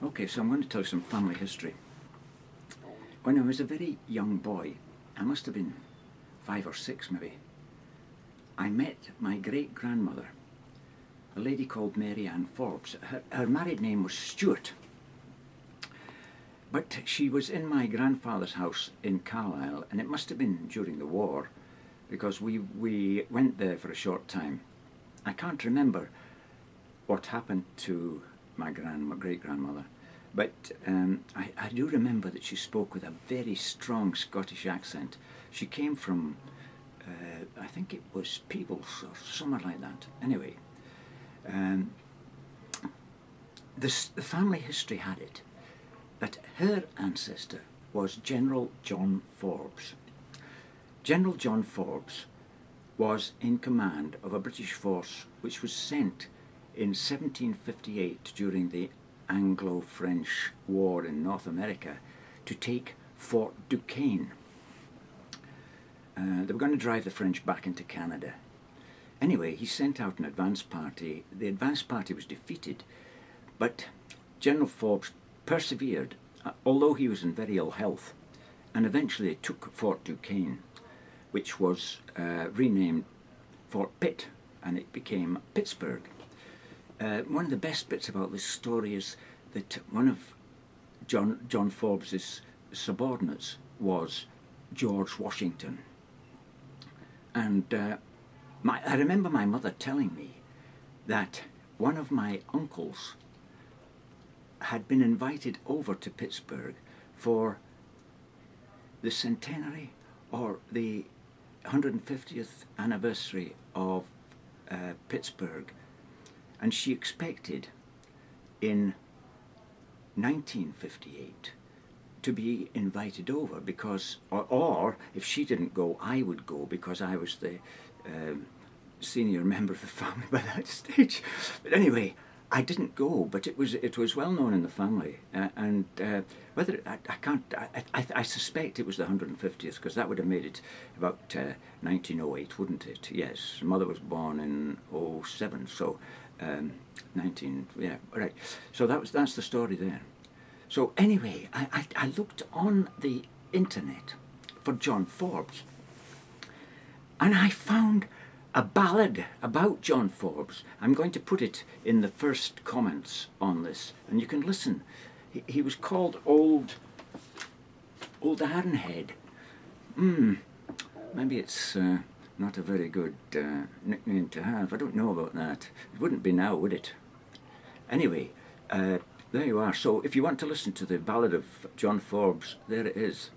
Okay, so I'm going to tell you some family history. When I was a very young boy, I must have been 5 or 6 maybe, I met my great-grandmother, a lady called Mary Ann Forbes. Her married name was Stewart, but she was in my grandfather's house in Carlisle, and it must have been during the war, because we went there for a short time. I can't remember what happened to my great-grandmother, but I do remember that she spoke with a very strong Scottish accent. She came from, I think it was Peebles or somewhere like that. Anyway, the family history had it that her ancestor was General John Forbes. General John Forbes was in command of a British force which was sent in 1758 during the Anglo-French War in North America to take Fort Duquesne. They were going to drive the French back into Canada. Anyway, he sent out an advance party. The advance party was defeated, but General Forbes persevered, although he was in very ill health, and eventually took Fort Duquesne, which was renamed Fort Pitt, and it became Pittsburgh. One of the best bits about this story is that one of John Forbes's subordinates was George Washington. And I remember my mother telling me that one of my uncles had been invited over to Pittsburgh for the centenary or the 150th anniversary of Pittsburgh, and she expected in 1958 to be invited over because, or if she didn't go, I would go because I was the senior member of the family by that stage. But anyway, I didn't go, but it was well known in the family, and whether I suspect it was the 150th, because that would have made it about 1908, wouldn't it? Yes, mother was born in 07, so 19, yeah, right. So that's the story there. So anyway, I looked on the internet for John Forbes, and I found a ballad about John Forbes. I'm going to put it in the first comments on this, and you can listen. He was called Old Ironhead. Maybe it's not a very good nickname to have. I don't know about that. It wouldn't be now, would it? Anyway, there you are. So if you want to listen to the ballad of John Forbes, there it is.